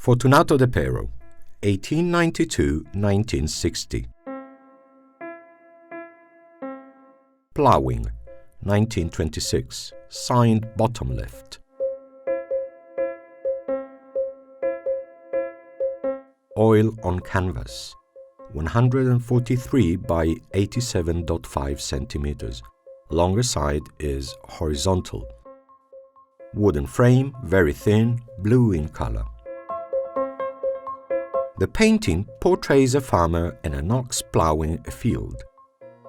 Fortunato DEPERO, 1892–1960. Plowing, 1926, signed bottom left. Oil on canvas, 143 by 87.5 centimeters. Longer side is horizontal. Wooden frame, very thin, blue in color. The painting portrays a farmer and an ox plowing a field.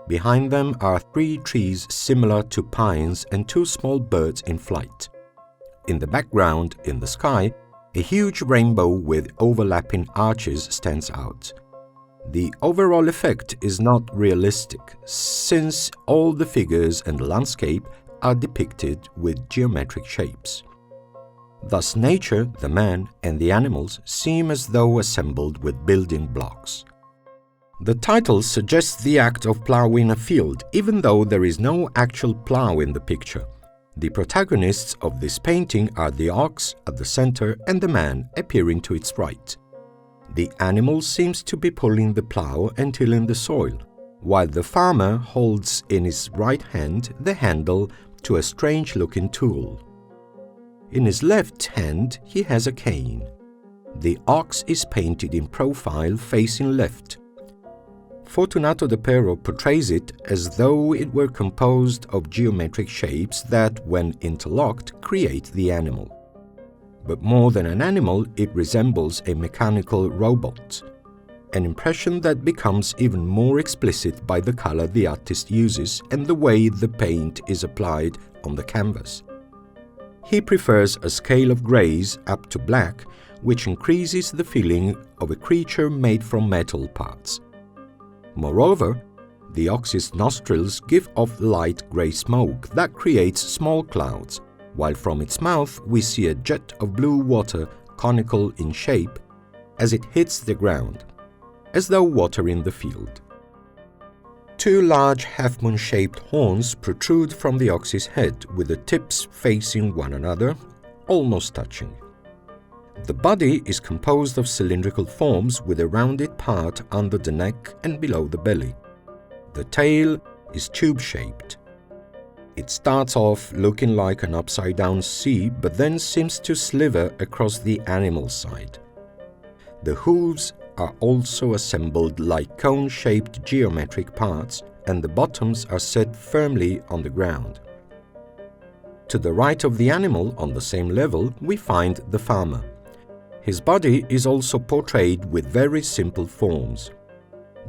Behind them are 3 trees similar to pines and 2 small birds in flight. In the background, in the sky, a huge rainbow with overlapping arches stands out. The overall effect is not realistic, since all the figures and the landscape are depicted with geometric shapes. Thus nature, the man, and the animals seem as though assembled with building blocks. The title suggests the act of plowing a field, even though there is no actual plow in the picture. The protagonists of this painting are the ox at the center and the man appearing to its right. The animal seems to be pulling the plow and tilling the soil, while the farmer holds in his right hand the handle to a strange-looking tool. In his left hand he has a cane. The ox is painted in profile facing left. Fortunato DEPERO portrays it as though it were composed of geometric shapes that, when interlocked, create the animal. But more than an animal, it resembles a mechanical robot, an impression that becomes even more explicit by the color the artist uses and the way the paint is applied on the canvas. He prefers a scale of grays up to black, which increases the feeling of a creature made from metal parts. Moreover, the ox's nostrils give off light gray smoke that creates small clouds, while from its mouth we see a jet of blue water conical in shape as it hits the ground, as though watering the field. 2 large half-moon-shaped horns protrude from the ox's head, with the tips facing one another, almost touching. The body is composed of cylindrical forms with a rounded part under the neck and below the belly. The tail is tube-shaped. It starts off looking like an upside-down C, but then seems to sliver across the animal's side. The hooves are also assembled like cone-shaped geometric parts, and the bottoms are set firmly on the ground. To the right of the animal, on the same level, we find the farmer. His body is also portrayed with very simple forms.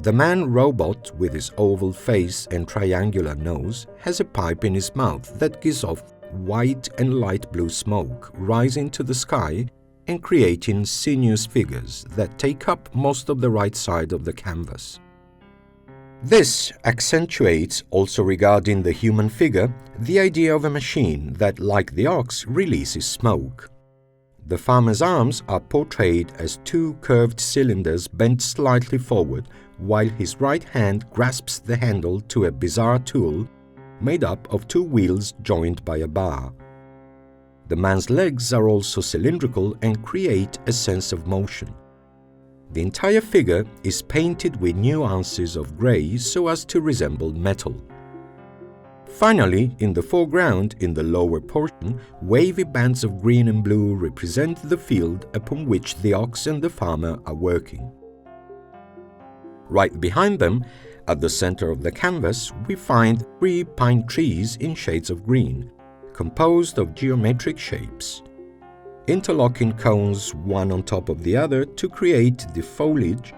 The man-robot, with his oval face and triangular nose, has a pipe in his mouth that gives off white and light blue smoke rising to the sky and creating sinuous figures that take up most of the right side of the canvas. This accentuates, also regarding the human figure, the idea of a machine that, like the ox, releases smoke. The farmer's arms are portrayed as 2 curved cylinders bent slightly forward, while his right hand grasps the handle to a bizarre tool made up of 2 wheels joined by a bar. The man's legs are also cylindrical and create a sense of motion. The entire figure is painted with nuances of gray so as to resemble metal. Finally, in the foreground, in the lower portion, wavy bands of green and blue represent the field upon which the ox and the farmer are working. Right behind them, at the center of the canvas, we find 3 pine trees in shades of green, composed of geometric shapes, interlocking cones one on top of the other to create the foliage,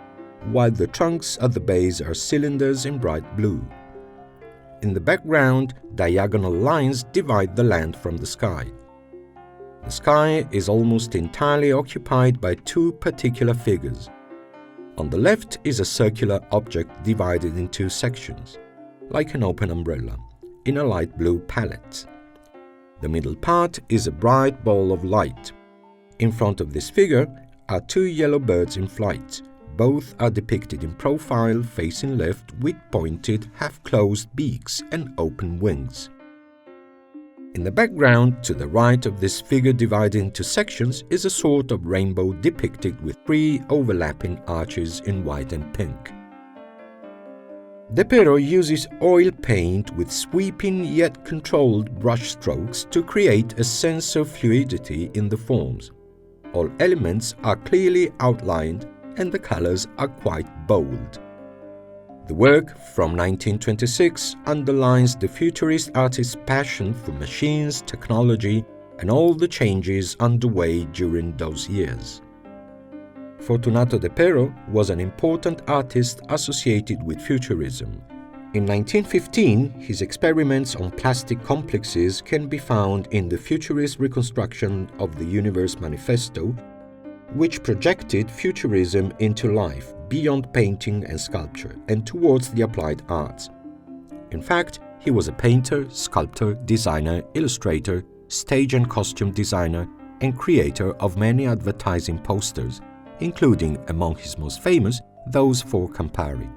while the trunks at the base are cylinders in bright blue. In the background, diagonal lines divide the land from the sky. The sky is almost entirely occupied by 2 particular figures. On the left is a circular object divided in 2 sections, like an open umbrella, in a light blue palette. The middle part is a bright ball of light. In front of this figure are 2 yellow birds in flight. Both are depicted in profile facing left with pointed, half-closed beaks and open wings. In the background, to the right of this figure divided into sections, is a sort of rainbow depicted with 3 overlapping arches in white and pink. DEPERO uses oil paint with sweeping yet controlled brush strokes to create a sense of fluidity in the forms. All elements are clearly outlined and the colors are quite bold. The work from 1926 underlines the futurist artist's passion for machines, technology, and all the changes underway during those years. Fortunato DEPERO was an important artist associated with futurism. In 1915, his experiments on plastic complexes can be found in the futurist reconstruction of the Universe Manifesto, which projected futurism into life beyond painting and sculpture and towards the applied arts. In fact, he was a painter, sculptor, designer, illustrator, stage and costume designer, and creator of many advertising posters, including, among his most famous, those for Campari.